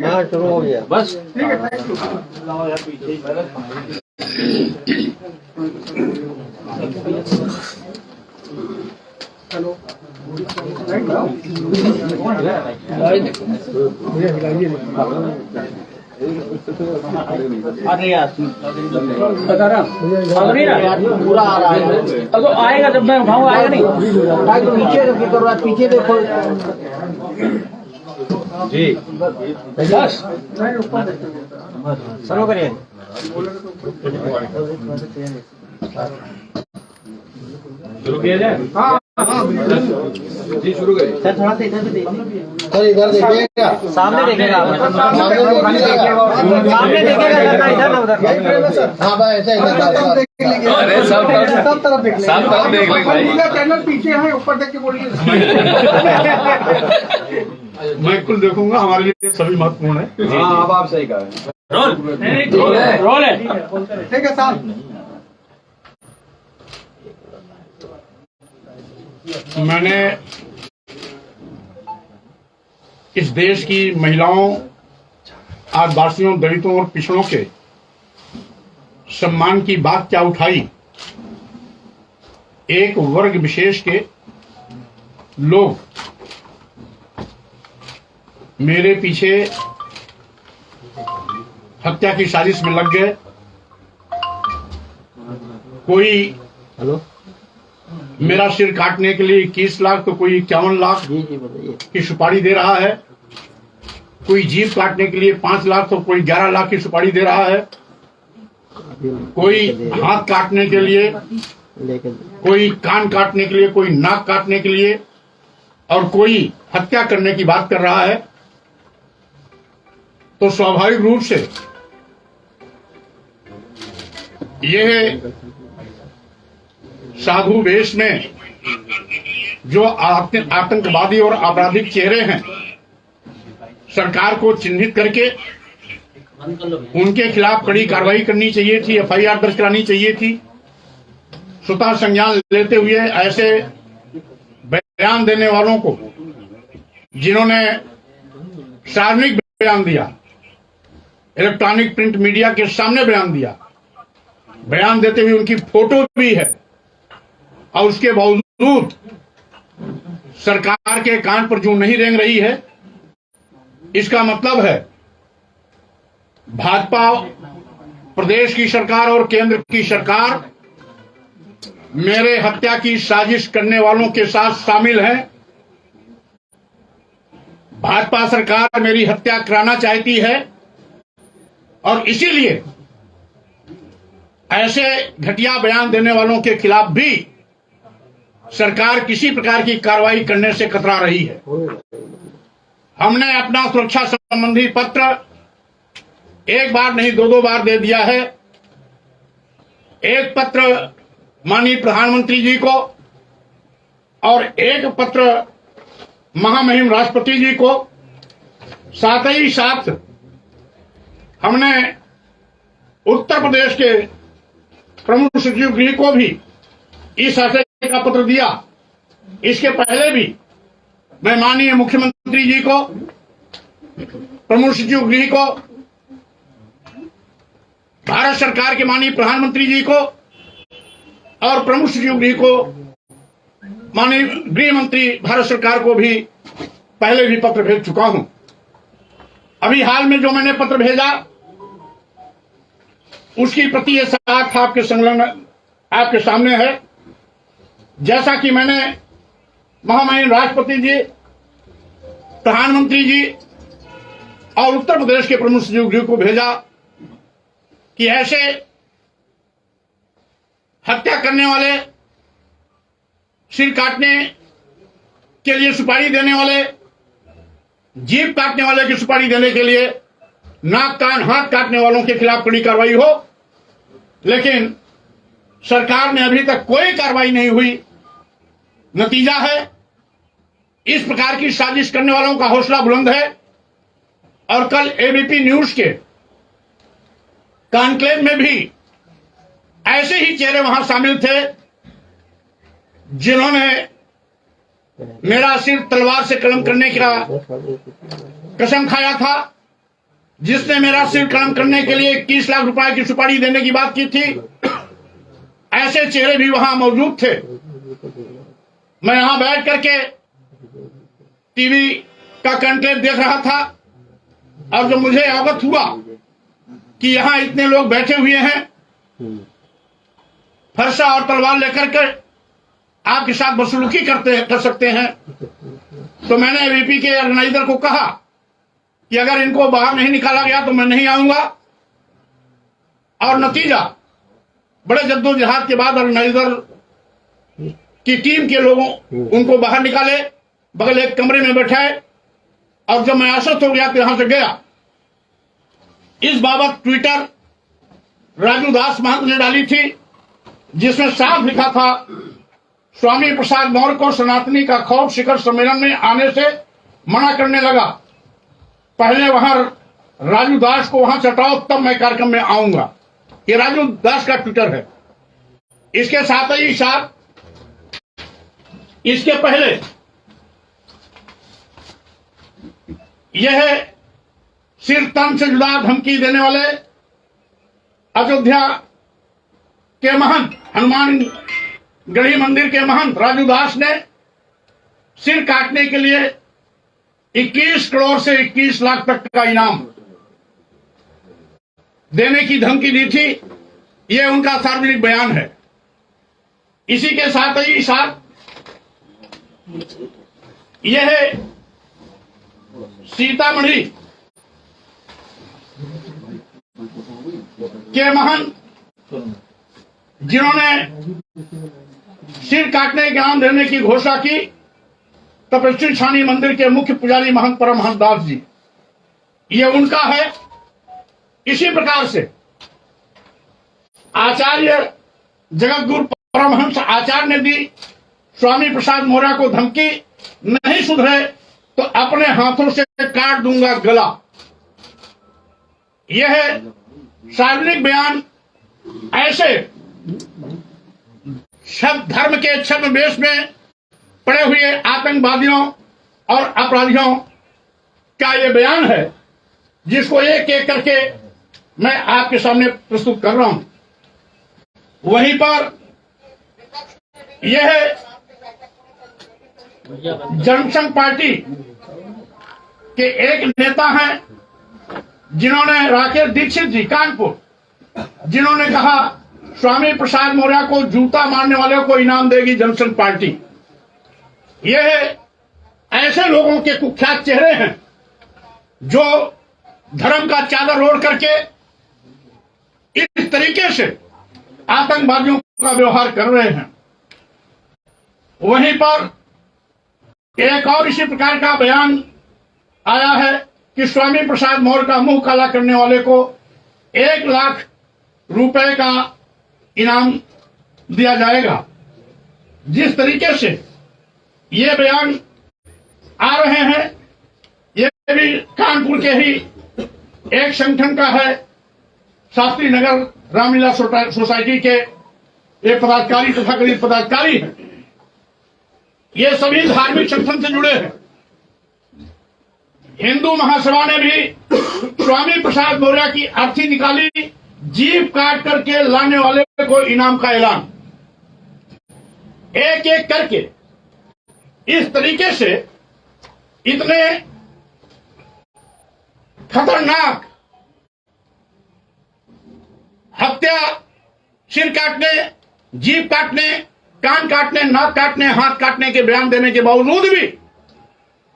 हाँ शुरू हो गया बस अरे यार पूरा आ रहा है। अब तो आएगा जब मैं उठाऊंगा, आएगा नहीं। तो नीचे करो, पीछे देखो जी। बस शुरू करिए। शुरू किया जाए? हाँ जी शुरू करिए। सर थोड़ा सा इधर भी देखिए। सर इधर देखिएगा, सामने देखिएगा, सामने देखिएगा, इधर ना उधर। हाँ भाई ऐसे अरे सब तरफ देख लेंगे भाई। चैनल पीछे है, ऊपर देख के बोलिए। मैं कुल देखूंगा, हमारे लिए सभी महत्वपूर्ण है। हाँ अब आप सही कह रहे हैं। रोल है। ठीक है साहब। मैंने इस देश की महिलाओं, आदिवासियों, दलितों और पिछड़ों के सम्मान की बात क्या उठाई। एक वर्ग विशेष के लोग मेरे पीछे हत्या की साजिश में लग गए। कोई मेरा सिर काटने के लिए 21 लाख तो कोई 51 लाख की सुपारी दे रहा है। कोई जीभ काटने के लिए 5 लाख तो कोई 11 लाख की सुपारी दे रहा है। कोई हाथ काटने के लिए, कोई कान काटने के लिए, कोई नाक काटने के लिए, और कोई हत्या करने की बात कर रहा है। तो स्वाभाविक रूप से यह साधु वेश में जो आतंकवादी और आपराधिक चेहरे हैं, सरकार को चिन्हित करके उनके खिलाफ कड़ी कार्रवाई करनी चाहिए थी, एफआईआर दर्ज करानी चाहिए थी। स्वतः संज्ञान लेते हुए ऐसे बयान देने वालों को, जिन्होंने सार्वजनिक बयान दिया, इलेक्ट्रॉनिक प्रिंट मीडिया के सामने बयान दिया, बयान देते हुए उनकी फोटो भी है, और उसके बावजूद सरकार के कान पर जूं नहीं रेंग रही है, इसका मतलब है भाजपा प्रदेश की सरकार और केंद्र की सरकार मेरे हत्या की साजिश करने वालों के साथ शामिल है। भाजपा सरकार मेरी हत्या कराना चाहती है, और इसीलिए ऐसे घटिया बयान देने वालों के खिलाफ भी सरकार किसी प्रकार की कार्रवाई करने से कतरा रही है। हमने अपना सुरक्षा संबंधी पत्र एक बार नहीं 2-2 बार दे दिया है। एक पत्र माननीय प्रधानमंत्री जी को और एक पत्र महामहिम राष्ट्रपति जी को, साथ ही साथ हमने उत्तर प्रदेश के प्रमुख सचिव गृह को भी इस आशय का पत्र दिया। इसके पहले भी मैं माननीय मुख्यमंत्री जी को, प्रमुख सचिव गृह को, भारत सरकार के माननीय प्रधानमंत्री जी को और प्रमुख सचिव गृह को, माननीय गृह मंत्री भारत सरकार को भी पहले भी पत्र भेज चुका हूं। अभी हाल में जो मैंने पत्र भेजा उसकी प्रति ये साथ आपके संलग्न आपके सामने है। जैसा कि मैंने महामहिम राष्ट्रपति जी, प्रधानमंत्री जी और उत्तर प्रदेश के प्रमुख सचिव गृह को भेजा कि ऐसे हत्या करने वाले, सिर काटने के लिए सुपारी देने वाले, जीभ काटने वाले की सुपारी देने के लिए, नाक कान हाथ काटने वालों के खिलाफ कड़ी कार्रवाई हो। लेकिन सरकार ने अभी तक कोई कार्रवाई नहीं हुई। नतीजा है इस प्रकार की साजिश करने वालों का हौसला बुलंद है। और कल एबीपी न्यूज के कॉन्क्लेव में भी ऐसे ही चेहरे वहां शामिल थे जिन्होंने मेरा सिर तलवार से कलम करने का कसम खाया था, जिसने मेरा सिर कलम करने के लिए 21 लाख रुपए की सुपारी देने की बात की थी। ऐसे चेहरे भी वहां मौजूद थे। मैं यहां बैठ करके टीवी का कंटेंट देख रहा था और जब मुझे अवगत हुआ कि यहां इतने लोग बैठे हुए हैं फरसा और तलवार लेकर के आपके साथ बदसलूकी कर सकते हैं, तो मैंने वीपी के ऑर्गेनाइजर को कहा कि अगर इनको बाहर नहीं निकाला गया तो मैं नहीं आऊंगा। और नतीजा बड़े जद्दोजहद के बाद ऑर्गेनाइजर की टीम के लोगों उनको बाहर निकाले, बगल एक कमरे में बैठाए और जब मैं आश्वस्त हो गया तो यहां से गया। इस बाबत ट्विटर राजू दास महंत ने डाली थी, जिसमें साफ लिखा था स्वामी प्रसाद मौर्य को सनातनी का खौफ शिखर सम्मेलन में आने से मना करने लगा। पहले वहां राजू दास को वहां चटाओ तब मैं कार्यक्रम में आऊंगा। ये राजू दास का ट्विटर है। इसके साथ ही साथ इसके पहले यह सिर तन से जुड़ा धमकी देने वाले अयोध्या के महंत हनुमान गढ़ी मंदिर के महंत राजू दास ने सिर काटने के लिए 21 करोड़ से 21 लाख तक का इनाम देने की धमकी दी थी। यह उनका सार्वजनिक बयान है। इसी के साथ ही साथ यह सीतामढ़ी के महंत जिन्होंने सिर काटने के इनाम देने की घोषणा की, तपस्वी छानी मंदिर के मुख्य पुजारी महंत परमहंस दास जी, ये उनका है। इसी प्रकार से आचार्य जगतगुरु परमहंस आचार्य ने दी स्वामी प्रसाद मौर्य को धमकी, नहीं सुधरे तो अपने हाथों से काट दूंगा गला। यह सार्वजनिक बयान ऐसे शब्द धर्म के छद्मवेश में पड़े हुए आतंकवादियों और अपराधियों का यह बयान है, जिसको एक एक करके मैं आपके सामने प्रस्तुत कर रहा हूं। वहीं पर यह जनसंघ पार्टी के एक नेता हैं, जिन्होंने राकेश दीक्षित जी कानपुर, जिन्होंने कहा स्वामी प्रसाद मौर्य को जूता मारने वाले को इनाम देगी जनसंघ पार्टी। यह ऐसे लोगों के कुख्यात चेहरे हैं जो धर्म का चादर ओढ़ करके इस तरीके से आतंकवादियों का व्यवहार कर रहे हैं। वहीं पर एक और इसी प्रकार का बयान आया है कि स्वामी प्रसाद मौर्य का मुंह काला करने वाले को 1 लाख रुपए का इनाम दिया जाएगा। जिस तरीके से ये बयान आ रहे हैं, ये भी कानपुर के ही एक संगठन का है, शास्त्री नगर रामलीला सोसाइटी के एक पदाधिकारी तथा गरीब पदाधिकारी हैं। ये सभी धार्मिक संगठन से जुड़े हैं। हिंदू महासभा ने भी स्वामी प्रसाद मौर्य की अर्थी निकाली, जीभ काट करके लाने वाले को इनाम का ऐलान। एक एक करके इस तरीके से इतने खतरनाक हत्या, सिर काटने, जीभ काटने, कान काटने, नाक काटने, हाथ काटने के बयान देने के बावजूद भी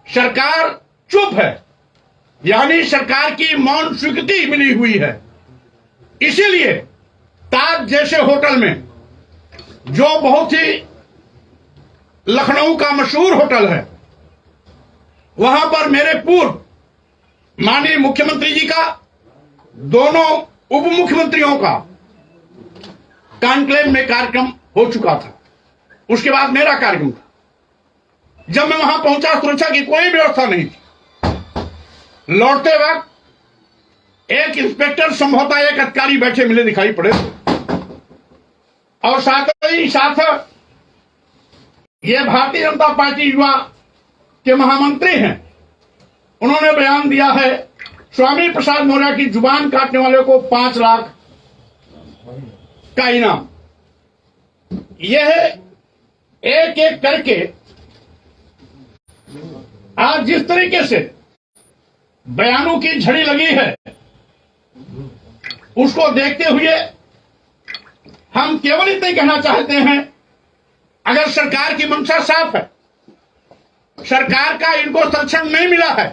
सरकार चुप है। यानी सरकार की मौन स्वीकृति मिली हुई है। इसीलिए ताज जैसे होटल में, जो बहुत ही लखनऊ का मशहूर होटल है, वहां पर मेरे पूर्व माननीय मुख्यमंत्री जी का, दोनों उप मुख्यमंत्रियों का कॉन्क्लेव में कार्यक्रम हो चुका था। उसके बाद मेरा कार्यक्रम था। जब मैं वहां पहुंचा, सुरक्षा की कोई व्यवस्था नहीं थी। लौटते वक्त एक इंस्पेक्टर, संभवतः एक अधिकारी बैठे मिले दिखाई पड़े और साथ ही साथ ये भारतीय जनता पार्टी युवा के महामंत्री हैं, उन्होंने बयान दिया है स्वामी प्रसाद मौर्य की जुबान काटने वाले को 5 लाख का इनाम। यह एक एक करके आज जिस तरीके से बयानों की झड़ी लगी है, उसको देखते हुए हम केवल इतना कहना चाहते हैं, अगर सरकार की मंशा साफ है, सरकार का इनको संरक्षण नहीं मिला है,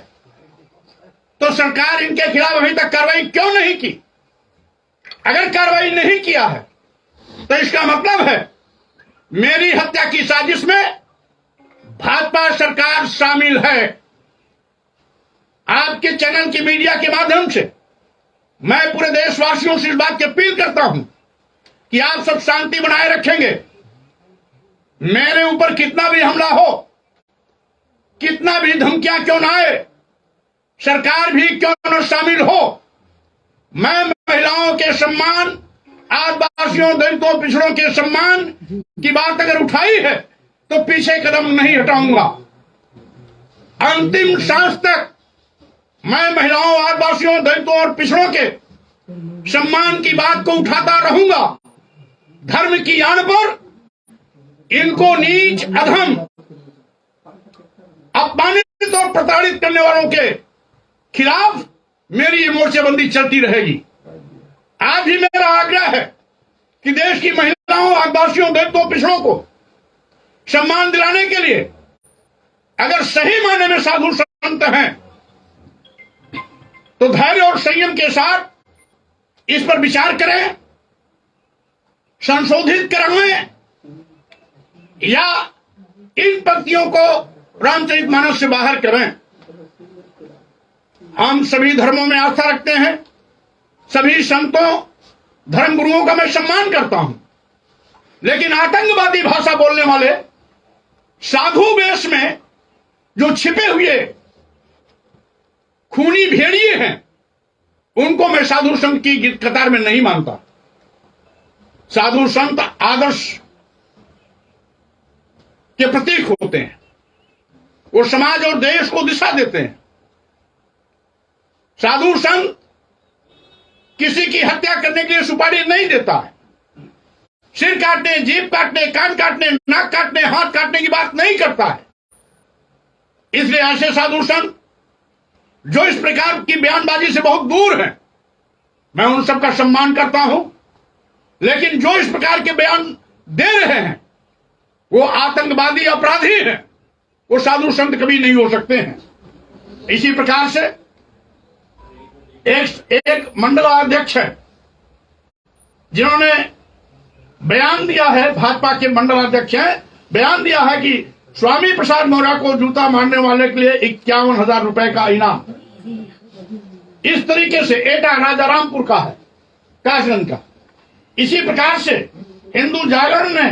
तो सरकार इनके खिलाफ अभी तक कार्रवाई क्यों नहीं की? अगर कार्रवाई नहीं किया है तो इसका मतलब है मेरी हत्या की साजिश में भाजपा सरकार शामिल है। आपके चैनल की मीडिया के माध्यम से मैं पूरे देशवासियों से इस बात की अपील करता हूं कि आप सब शांति बनाए रखेंगे। मेरे ऊपर कितना भी हमला हो, कितना भी धमकियां क्यों ना आए, सरकार भी क्यों न शामिल हो, मैं महिलाओं के सम्मान, आदिवासियों, दलितों, पिछड़ों के सम्मान की बात अगर उठाई है तो पीछे कदम नहीं हटाऊंगा। अंतिम सांस तक मैं महिलाओं, आदिवासियों, दलितों और पिछड़ों के सम्मान की बात को उठाता रहूंगा। धर्म की आड़ पर इनको नीच, अधम, अपमानित और प्रताड़ित करने वालों के खिलाफ मेरी ये मोर्चेबंदी चलती रहेगी। आज भी मेरा आग्रह है कि देश की महिलाओं, आदिवासियों, दलितों, पिछड़ों को सम्मान दिलाने के लिए अगर सही मायने में साधु संत हैं तो धैर्य और संयम के साथ इस पर विचार करें, संशोधित कराएं या इन पंक्तियों को रामचरितमानस से बाहर करें। हम सभी धर्मों में आस्था रखते हैं, सभी संतों, धर्मगुरुओं का मैं सम्मान करता हूं, लेकिन आतंकवादी भाषा बोलने वाले साधु वेश में जो छिपे हुए खूनी भेड़िए हैं, उनको मैं साधु संत की कतार में नहीं मानता। साधु संत आदर्श के प्रतीक होते हैं, वो समाज और देश को दिशा देते हैं। साधु संत किसी की हत्या करने के लिए सुपारी नहीं देता है। सिर काटने, जीभ काटने, कान काटने, नाक काटने, हाथ काटने की बात नहीं करता है। इसलिए ऐसे साधु संत जो इस प्रकार की बयानबाजी से बहुत दूर हैं, मैं उन सबका सम्मान करता हूं, लेकिन जो इस प्रकार के बयान दे रहे हैं वो आतंकवादी अपराधी हैं, वो साधु संत कभी नहीं हो सकते हैं। इसी प्रकार से एक मंडलाध्यक्ष है जिन्होंने बयान दिया है, भाजपा के मंडलाध्यक्ष हैं, बयान दिया है कि स्वामी प्रसाद मौर्य को जूता मारने वाले के लिए 51,000 रुपए का इनाम। इस तरीके से एटा राजारामपुर का है, कासगंज का। इसी प्रकार से हिंदू जागरण ने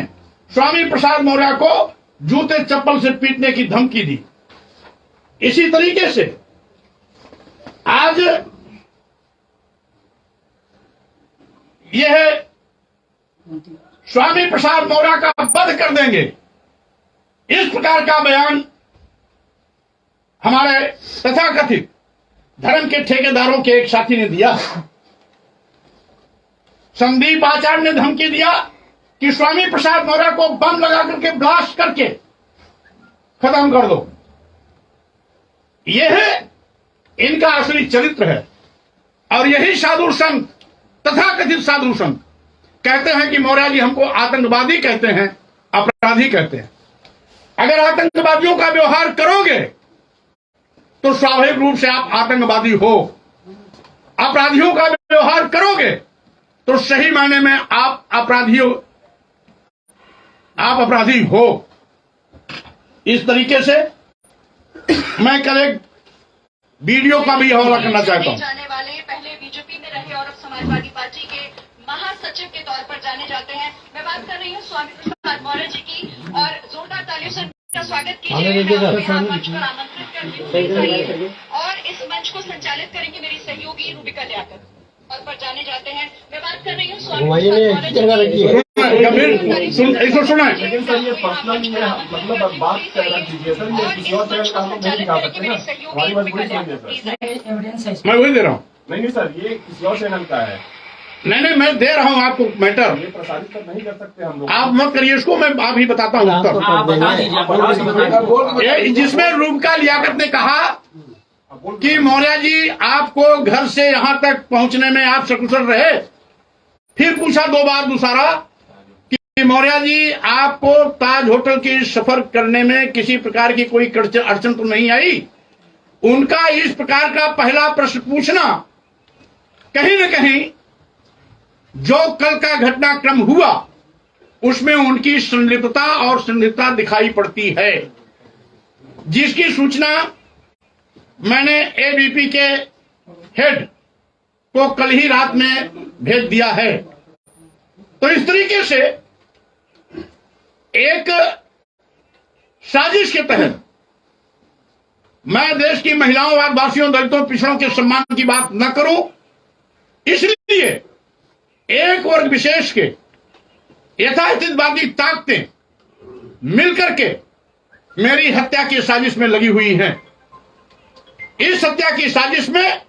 स्वामी प्रसाद मौर्य को जूते चप्पल से पीटने की धमकी दी। इसी तरीके से आज यह स्वामी प्रसाद मौर्य का वध कर देंगे, इस प्रकार का बयान हमारे तथाकथित धर्म के ठेकेदारों के एक साथी ने दिया। संदीप आचार्य ने धमकी दिया कि स्वामी प्रसाद मौर्य को बम लगा करके ब्लास्ट करके खत्म कर दो। यह इनका असली चरित्र है। और यही साधु संत, तथाकथित साधु संत कहते हैं कि मौर्य जी हमको आतंकवादी कहते हैं, अपराधी कहते हैं। अगर आतंकवादियों का व्यवहार करोगे तो स्वाभाविक रूप से आप आतंकवादी हो। अपराधियों का व्यवहार करोगे तो सही मायने में आप अपराधी हो। इस तरीके से मैं कल एक वीडियो का भी हवाला करना चाहता हूं। जाने वाले पहले बीजेपी में रहे और अब समाजवादी पार्टी के महासचिव के तौर पर जाने जाते हैं। मैं बात कर रही हूं स्वामी प्रसाद मौर्य जी की, और जोरदार तालियों से का स्वागत कीजिए। मंच पर आमंत्रित कर और इस मंच को संचालित करेंगे मेरी सहयोगी रूबिका लियाकत। पर जाने जाते हैं। मैं बात कर रही हूँ स्वामी प्रसाद मौर्य जी की। इसको सुना है। लेकिन सर ये पर्सनल मतलब अब बात कर रहा कीजिए सर, ये किसी और चैनल का हम लोग नहीं दिखा सकते ना, हमारी मजबूरी समझिए सर। मैं वही दे रहा हूँ। नहीं सर, ये किसी और चैनल का है, नहीं मैं दे रहा हूँ आपको मैटर। ये प्रसारित तो नहीं कर सकते हम लोग। आप मत करिए इसको, मैं आप ही बताता हूँ उत्तर। जिसमें रूबका लियाकत ने कहा कि मौर्य जी आपको घर से यहाँ तक पहुँचने में आप सकुशल रहे। फिर पूछा दो बार दूसरा कि मौर्य जी आपको ताज होटल की सफर करने में किसी प्रकार की कोई अड़चन तो नहीं आई। उनका इस प्रकार का पहला प्रश्न पूछना कहीं न कहीं जो कल का घटनाक्रम हुआ उसमें उनकी संलिप्तता और संदिग्धता दिखाई पड़ती है, जिसकी सूचना मैंने एबीपी के हेड को कल ही रात में भेज दिया है। तो इस तरीके से एक साजिश के तहत मैं देश की महिलाओं, आदिवासियों, दलितों, पिछड़ों के सम्मान की बात न करूं, इसलिए एक वर्ग विशेष के यथास्थितिवादी ताकतें मिलकर के मेरी हत्या की साजिश में लगी हुई हैं। इस हत्या की साजिश में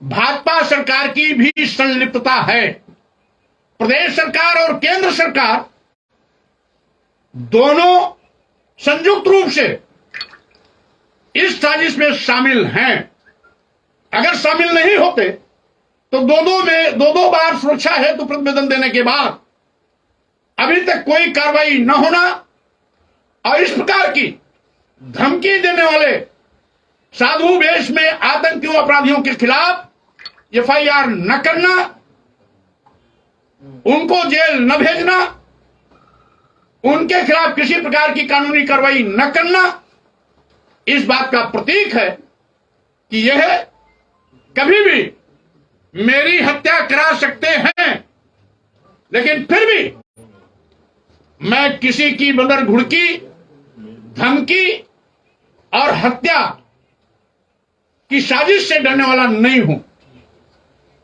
भाजपा सरकार की भी संलिप्तता है। प्रदेश सरकार और केंद्र सरकार दोनों संयुक्त रूप से इस साजिश में शामिल हैं। अगर शामिल नहीं होते तो दो बार सुरक्षा हेतु प्रतिवेदन देने के बाद अभी तक कोई कार्रवाई न होना और इस प्रकार की धमकी देने वाले साधु वेश में आतंकियों, अपराधियों के खिलाफ एफआईआर न करना, उनको जेल न भेजना, उनके खिलाफ किसी प्रकार की कानूनी कार्रवाई न करना, इस बात का प्रतीक है कि यह कभी भी मेरी हत्या करा सकते हैं। लेकिन फिर भी मैं किसी की बदर घुड़की, धमकी और हत्या की साजिश से डरने वाला नहीं हूं।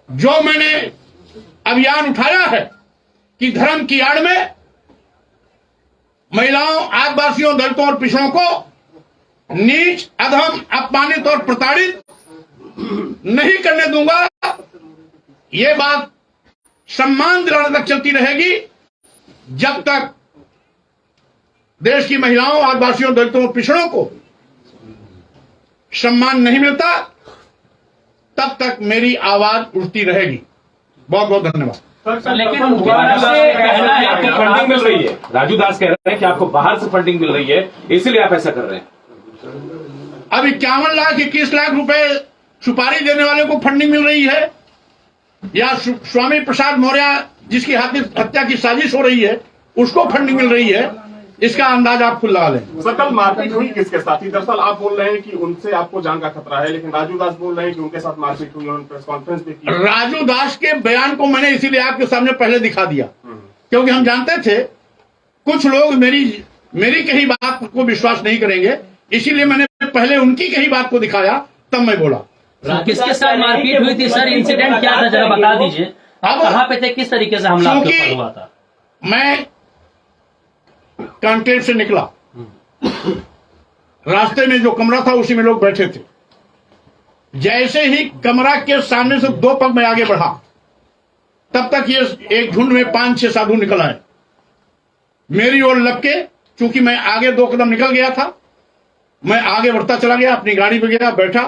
जो मैंने अभियान उठाया है कि धर्म की आड़ में महिलाओं, आदिवासियों, दलितों और पिछड़ों को नीच, अधम, अपमानित और प्रताड़ित नहीं करने दूंगा, ये बात सम्मान दिलाने तक चलती रहेगी जब तक देश की महिलाओं, आदिवासियों, दलितों और पिछड़ों को सम्मान नहीं मिलता, तब तक मेरी आवाज उठती रहेगी। बहुत बहुत धन्यवाद। लेकिन कहना है आपको फंडिंग मिल रही है, राजू दास कह रहे हैं कि आपको बाहर से फंडिंग मिल रही है, इसीलिए आप ऐसा कर रहे हैं। अब 51 लाख 21 लाख रुपए सुपारी देने वाले को फंडिंग मिल रही है या स्वामी प्रसाद मौर्य जिसकी हत्या की साजिश हो रही है उसको फंडिंग मिल रही है, इसका अंदाज आप खुद लगा लें। सर, कल मारपीट हुई किसके साथ? दरअसल आप बोल रहे हैं कि उनसे आपको जान का खतरा है, लेकिन राजू दास बोल रहे हैं कि उनके साथ मारपीट हुई, उन्होंने प्रेस कॉन्फ्रेंस भी की। राजू दास के बयान को मैंने इसीलिए आपके सामने पहले दिखा दिया क्योंकि हम जानते थे कुछ लोग मेरी कही बात को विश्वास नहीं करेंगे, इसीलिए मैंने पहले उनकी कही बात को दिखाया, तब मैं बोला। किसके साथ मारपीट हुई थी सर? इंसिडेंट क्या था, जरा बता दीजिए। आप कहाँ पे थे, किस तरीके से हमला आपके ऊपर हुआ था? मैं कॉन्क्लेव से निकला, रास्ते में जो कमरा था उसी में लोग बैठे थे। जैसे ही कमरा के सामने से 2 पग में आगे बढ़ा, तब तक ये एक झुंड में 5-6 साधु निकल आए मेरी ओर लपके। चूंकि मैं आगे 2 कदम निकल गया था, मैं आगे बढ़ता चला गया, अपनी गाड़ी पे गया, बैठा,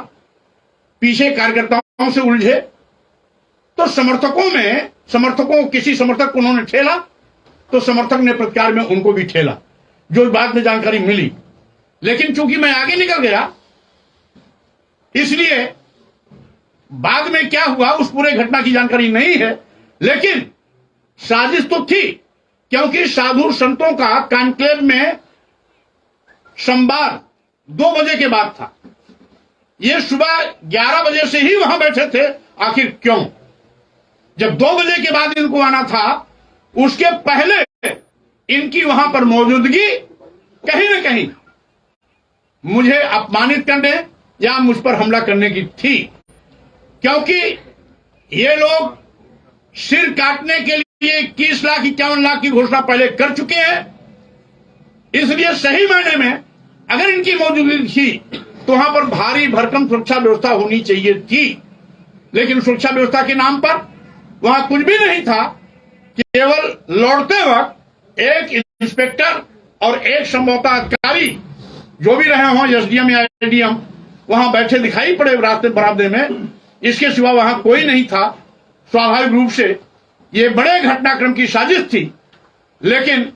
पीछे कार्यकर्ताओं से उलझे तो समर्थकों किसी समर्थक को उन्होंने ठेला तो समर्थक ने प्रतिकार में उनको भी ठेला, जो बाद में जानकारी मिली। लेकिन चूंकि मैं आगे निकल गया, इसलिए बाद में क्या हुआ उस पूरे घटना की जानकारी नहीं है। लेकिन साजिश तो थी, क्योंकि साधु संतों का कॉन्क्लेव में सोमवार 2 बजे के बाद था। ये सुबह 11 बजे से ही वहां बैठे थे। आखिर क्यों? जब 2 बजे के बाद इनको आना था, उसके पहले इनकी वहां पर मौजूदगी कहीं न कहीं मुझे अपमानित करने या मुझ पर हमला करने की थी, क्योंकि ये लोग सिर काटने के लिए 21 लाख 51 लाख की घोषणा पहले कर चुके हैं। इसलिए सही मायने में अगर इनकी मौजूदगी थी तो वहां पर भारी भरकम सुरक्षा व्यवस्था होनी चाहिए थी, लेकिन सुरक्षा व्यवस्था के नाम पर वहां कुछ भी नहीं था। केवल लौटते वक्त एक इंस्पेक्टर और एक संभवतः अधिकारी जो भी रहे हों, एसडीएम या एडीएम, वहां बैठे दिखाई पड़े रास्ते बरामदे में। इसके सिवा वहां कोई नहीं था। स्वाभाविक रूप से ये बड़े घटनाक्रम की साजिश थी, लेकिन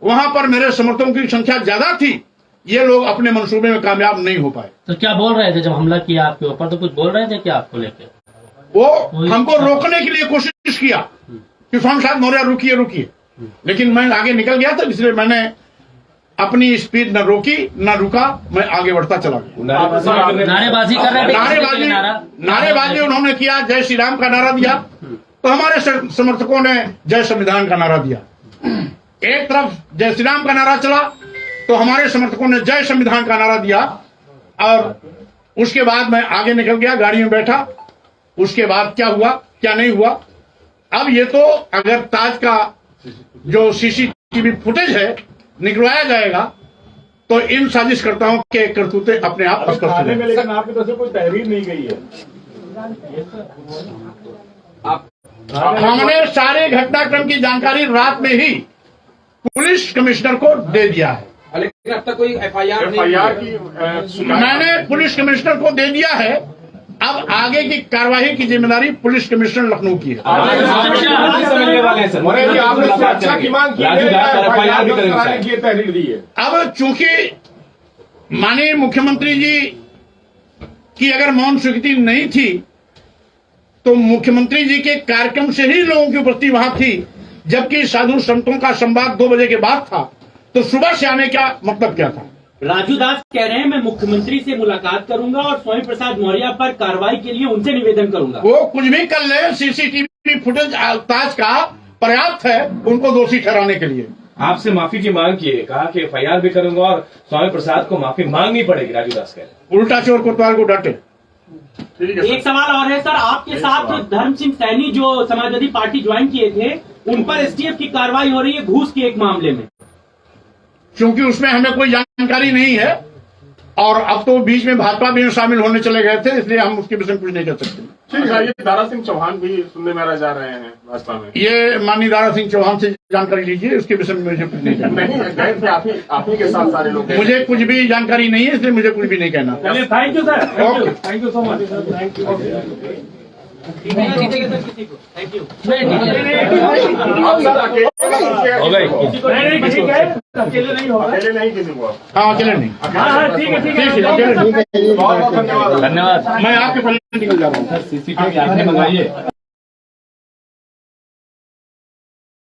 वहां पर मेरे समर्थकों की संख्या ज्यादा थी। ये लोग अपने मंसूबे में कामयाब नहीं हो पाए। तो क्या बोल रहे थे जब हमला किया आपके ऊपर? तो कुछ बोल रहे थे क्या आपको लेके? वो हमको रोकने के लिए कोशिश किया कि स्वामी प्रसाद मौर्य रुकिए रुकिए, लेकिन मैं आगे निकल गया था, इसलिए मैंने अपनी स्पीड न रोकी न रुका, मैं आगे बढ़ता चला गया। नारेबाजी कर रहे थे? नारेबाजी उन्होंने किया, जय श्री राम का नारा दिया, तो हमारे समर्थकों ने जय संविधान का नारा दिया। एक तरफ जय श्री राम का नारा चला तो हमारे समर्थकों ने जय संविधान का नारा दिया, और उसके बाद मैं आगे निकल गया, गाड़ी में बैठा। उसके बाद क्या हुआ क्या नहीं हुआ, अब ये तो अगर ताज का जो सीसीटीवी फुटेज है निकलवाया जाएगा तो इन साजिशकर्ताओं के करतूते अपने आप स्पष्ट हो जाएंगे। लेकिन आपकी तरफ से कोई तहरीर नहीं गई है। हमने सारे घटनाक्रम की जानकारी रात में ही पुलिस कमिश्नर को दे दिया है। लेकिन अब तक कोई एफआईआर की मैंने पुलिस कमिश्नर को दे दिया है। अब आगे की कार्यवाही की जिम्मेदारी पुलिस कमिश्नर लखनऊ की है। मिलने वाले हैं सर। आपने अच्छा की मांग की है, एफआईआर भी करेंगे ये तहरीर दी है। अब चूंकि माननीय मुख्यमंत्री जी की अगर मौन स्वीकृति नहीं थी तो मुख्यमंत्री जी के कार्यक्रम से ही लोगों की उपस्थिति वहां थी, जबकि साधु संतों का संवाद 2 बजे के बाद था, तो सुबह से आने का मतलब क्या था? राजू दास कह रहे हैं मैं मुख्यमंत्री से मुलाकात करूंगा और स्वामी प्रसाद मौर्य पर कार्रवाई के लिए उनसे निवेदन करूंगा। वो कुछ भी कर ले, सीसीटीवी फुटेज ताज का पर्याप्त है उनको दोषी ठहराने के लिए। आपसे माफी की मांग की है, कहा कि एफआईआर भी करूंगा और स्वामी प्रसाद को माफी मांगनी पड़ेगी। राजू दास कह रहे हैं उल्टा चोर कोतवाल को डांटे। एक सवाल और है सर, आपके साथ धर्म सिंह सैनी जो समाजवादी पार्टी ज्वाइन किए थे, उन पर एसटीएफ की कार्रवाई हो रही है घूस के एक मामले में। क्योंकि उसमें हमें कोई जानकारी नहीं है और अब तो बीच में भाजपा भी शामिल होने चले गए थे, इसलिए हम उसके विषय में कुछ नहीं कर सकते। ठीक है, ये दारा सिंह चौहान भी सुनने में जा रहे हैं भाजपा में। ये माननीय दारा सिंह चौहान से जानकारी लीजिए, उसके विषय में मुझे कुछ नहीं कहना। नहीं गए थे आप ही के साथ सारे लोग। मुझे कुछ भी जानकारी नहीं है, इसलिए मुझे कुछ भी नहीं कहना। Thank you sir, thank you so much. Thank you. हो गई। अकेले नहीं किसी को। हाँ अकेले नहीं। ठीक है अकेले नहीं। बहुत बहुत धन्यवाद। धन्यवाद। मैं आपके पहले निकल जा रहा हूँ। सीसीटीवी आपने मंगवाई है।